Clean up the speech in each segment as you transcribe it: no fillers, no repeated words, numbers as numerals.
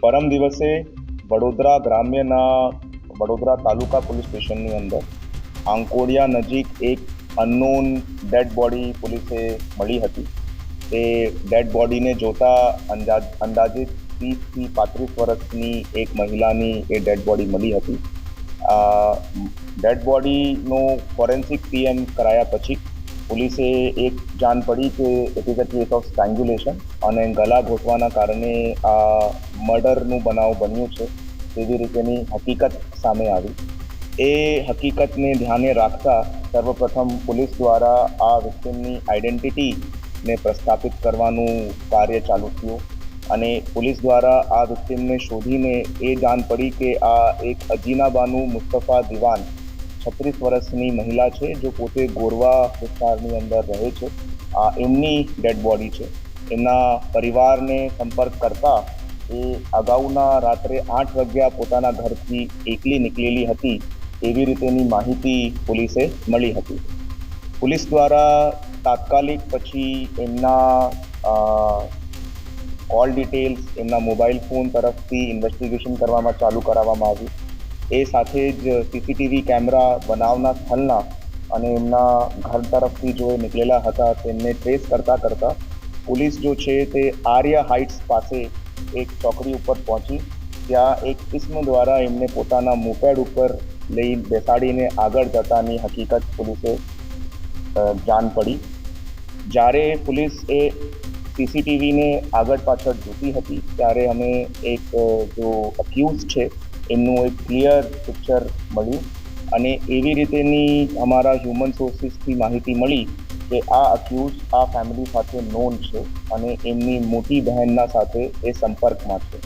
પરમ દિવસે વડોદરા ગ્રામ્યના વડોદરા તાલુકા પોલીસ સ્ટેશનની અંદર આંકોડિયા નજીક એક અનનોન ડેડ બોડી પોલીસે મળી હતી. તે ડેડ બોડીને જોતા અંદાજિત 30 થી 35 વર્ષની એક મહિલાની એ ડેડ બોડી મળી હતી. આ ડેડ બોડીનો ફોરેન્સિક પીએમ કરાયા પછી પોલીસે એક જાણ પડી કે it is a case of strangulation અને ગળા ઘોટવાના કારણે આ મર્ડરનું બનાવ બન્યું છે તેવી રીતેની હકીકત સામે આવી. એ હકીકતને ધ્યાને રાખતા સર્વપ્રથમ પોલીસ દ્વારા આ વિક્ટિમની આઈડેન્ટિટીને પ્રસ્થાપિત કરવાનું કાર્ય ચાલુ થયું અને પોલીસ દ્વારા આ વિક્ટિમને શોધીને એ જાણ પડી કે આ એક અજીના બાનુ મુસ્તફા દિવાન 36 વર્ષની મહિલા છે, જો પોતે ગોરવા વિસ્તારની અંદર રહે છે. આ એમની ડેડ બોડી છે. એમના પરિવારને સંપર્ક કરતા એ અગાઉના રાત્રે 8 વાગ્યા પોતાના ઘરથી એકલી નીકળેલી હતી એવી રીતેની માહિતી પોલીસે મળી હતી. પોલીસ દ્વારા તાત્કાલિક પછી એમના કોલ ડિટેલ્સ, એમના મોબાઈલ ફોન તરફથી ઇન્વેસ્ટિગેશન કરવામાં ચાલુ કરાવવામાં આવ્યું. એ સાથે જ સીસીટીવી કેમેરા બનાવના સ્થળના અને એમના ઘર તરફથી જો નીકળેલા હતા તેમને ટ્રેસ કરતા પોલીસ જો છે તે આર્ય હાઇટ્સ પાસે એક ચોકડી ઉપર પહોંચી. ત્યાં એક ઇસ્મ દ્વારા એમને પોતાના મોપેડ ઉપર લઈ બેસાડીને આગળ જતાની હકીકત પોલીસે જાણ પડી. જ્યારે પોલીસ એ સીસીટીવીને આગળ પાછળ જોતી હતી ત્યારે અમે એક જો અક્યુઝ છે એમનું એક ક્લિયર પિક્ચર મળ્યું અને એવી રીતેની અમારા હ્યુમન સોર્સિસથી માહિતી મળી કે આ અક્યુઝ આ ફેમિલી સાથે નોન છે અને એમની મોટી બહેનના સાથે એ સંપર્કમાં છે.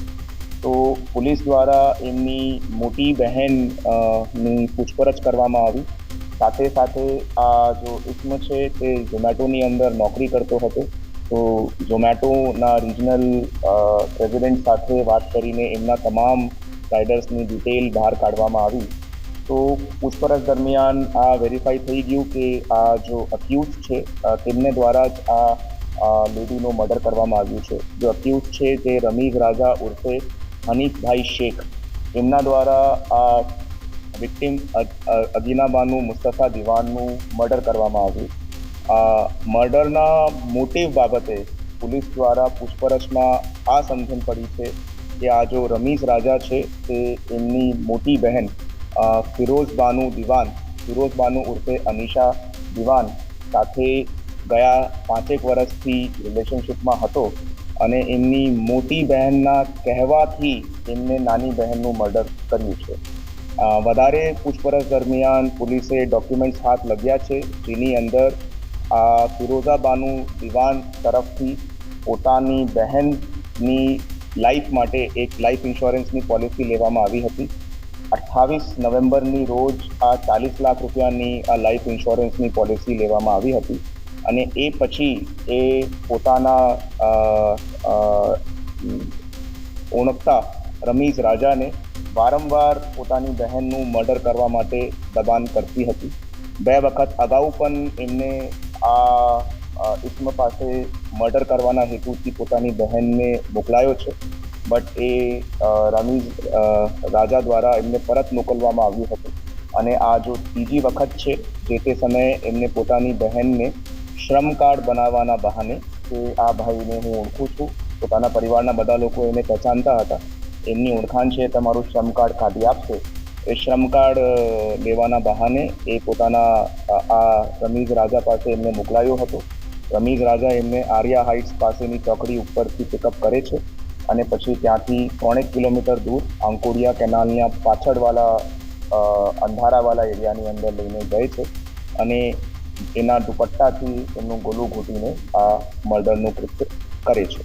તો પોલીસ દ્વારા એમની મોટી બહેનની પૂછપરછ કરવામાં આવી. સાથે સાથે આ જો ઇસ્મ છે તે ઝોમેટોની અંદર નોકરી કરતો હતો. તો ઝોમેટોના રિજનલ પ્રેસિડેન્ટ સાથે વાત કરીને એમના તમામ રાઇડર્સની ડિટેલ બહાર કાઢવામાં આવી. તો પૂછપરછ દરમિયાન આ વેરીફાઈ થઈ ગયું કે આ જો અક્યુઝ છે તેમને દ્વારા જ આ લેડીનું મર્ડર કરવામાં આવ્યું છે. જો અક્યુઝ છે તે રમીઝ રાજા ઉર્ફે હનીફભાઈ શેખ, એમના દ્વારા આ વિક્ટિમ અગીના બાનુ મુસ્તફા દિવાનનું મર્ડર કરવામાં આવ્યું. મર્ડરના મોટિવ બાબતે પોલીસ દ્વારા પૂછપરછમાં આ સમજણ પડી છે કે આ જો રમીઝ રાજા છે તે એમની મોટી બહેન ફિરોઝ બાનુ ઉર્ફે અનિશા દિવાન સાથે ગયા 5 વર્ષથી રિલેશનશિપમાં હતો અને એમની મોટી બહેનના કહેવાથી એમને નાની બહેનનું મર્ડર કર્યું છે. વધારે પૂછપરછ દરમિયાન પોલીસે ડોક્યુમેન્ટ્સ હાથ લગ્યા છે જેની અંદર ફિરોઝા બાનુ દિવાન તરફથી પોતાની બહેનની લાઈફ માટે એક લાઈફ ઇન્સ્યોરન્સની પોલિસી લેવામાં આવી હતી. 28 નવેમ્બરની રોજ આ 40 લાખ રૂપિયાની આ લાઈફ ઇન્સ્યોરન્સની પોલિસી લેવામાં આવી હતી અને એ પછી એ પોતાના ઓળખતા રમીઝ રાજાને વારંવાર પોતાની બહેનનું મર્ડર કરવા માટે દબાણ કરતી હતી. 2 વખત અગાઉ પણ એમને આ ઇસ્મ પાસે મર્ડર કરવાના હેતુથી પોતાની બહેનને મોકલાયો છે, બટ એ રમીઝ રાજા દ્વારા એમને પરત મોકલવામાં આવ્યું હતું અને આ જો ત્રીજી વખત છે જે તે સમયે એમને પોતાની બહેનને શ્રમ કાર્ડ બનાવવાના બહાને કે આ ભાઈને હું ઓળખું છું, પોતાના પરિવારના બધા લોકો એને પહેચાનતા હતા, એમની ઓળખાણ છે, તમારું શ્રમ કાર્ડ કાઢી આપશે. એ શ્રમ કાર્ડ લેવાના બહાને એ પોતાના આ રમીઝ રાજા પાસે એમને મોકલાયો હતો. રમીઝ રાજા એમને આર્યા હાઇટ્સ પાસેની ચોકડી ઉપરથી પિકઅપ કરે છે અને પછી ત્યાંથી 3 કિલોમીટર દૂર આંકોડિયા કેનાલના પાછળવાળા અંધારાવાળા એરિયાની અંદર લઈને જાય છે અને એના દુપટ્ટાથી એમનું ગળું ઘૂંટીને આ મર્ડરનું કૃત્ય કરે છે.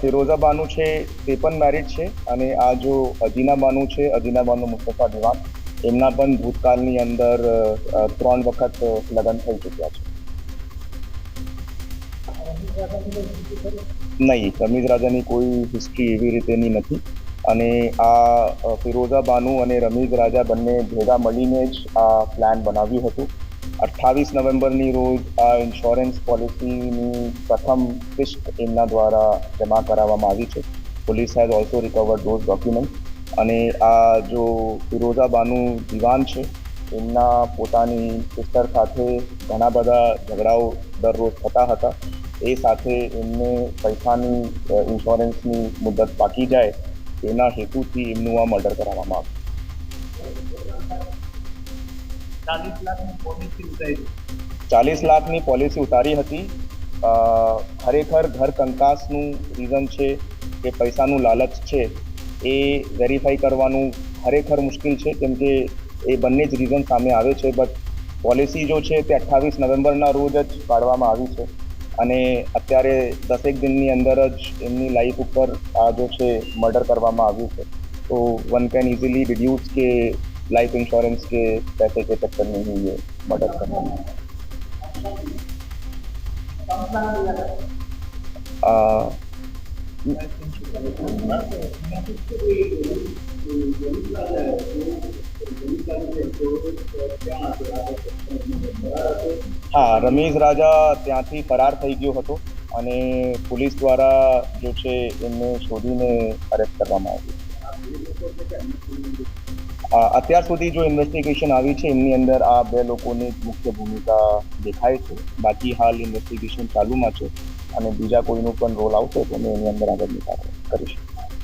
ફિરોઝા બાનુ છે તે પણ મેરિડ છે અને આ જો અજીના બાનુ છે, અજીના બાનુ મુસ્તફા દિવાન, એમના પણ ભૂતકાળની અંદર 3 વખત લગ્ન થઈ ચૂક્યા છે. નહીં, રમીઝ રાજાની કોઈ હિસ્ટ્રી એવી રીતેની નથી અને આ ફિરોઝા બાનુ અને રમીઝ રાજા બંને ભેગા મળીને જ આ પ્લાન બનાવ્યું હતું. 28 નવેમ્બરની રોજ આ ઇન્સ્યોરન્સ પોલિસીની પ્રથમ કિસ્ત એમના દ્વારા જમા કરાવવામાં આવી છે. Police has also recovered those document. અને આ જો ફિરોઝા બાનુ દિવાન છે એમના પોતાની સિસ્ટર સાથે ઘણા બધા ઝઘડાઓ દરરોજ થતા હતા. એ સાથે એમને પૈસાની ઇન્સ્યોરન્સની મુદત બાકી જાય એના હેતુથી એમનું આ મર્ડર કરાવવામાં આવ્યું. 40 લાખની પોલિસી ઉતારી હતી. ખરેખર ઘર કંકાસનું રીઝન છે કે પૈસાનું લાલચ છે એ વેરીફાઈ કરવાનું ખરેખર મુશ્કેલ છે, કેમ કે એ બંને જ રીઝન સામે આવે છે. બટ પોલિસી જો છે તે 28 નવેમ્બરના રોજ જ કાઢવામાં આવી છે અને અત્યારે 10 દિનની અંદર જ એમની લાઈફ ઉપર આ જો છે મર્ડર કરવામાં આવ્યું છે. तो वन कैन इजीली डिड्यूस के लाइफ इंश्योरेंस के पैसे के चक्कर में ही ये मर्डर करना है. હા, રમીઝ રાજા ત્યાંથી ફરાર થઈ ગયો હતો અને પોલીસ દ્વારા જો છે એમને શોધીને અરેસ્ટ કરવામાં આવ્યું. અત્યાર સુધી જો ઇન્વેસ્ટિગેશન આવી છે એમની અંદર આ બે લોકોની મુખ્ય ભૂમિકા દેખાય છે. બાકી હાલ ઇન્વેસ્ટિગેશન ચાલુમાં છે અને બીજા કોઈનો પણ રોલ આવશે તો અમે એની અંદર આગળની કાર્યવાહી કરીશું.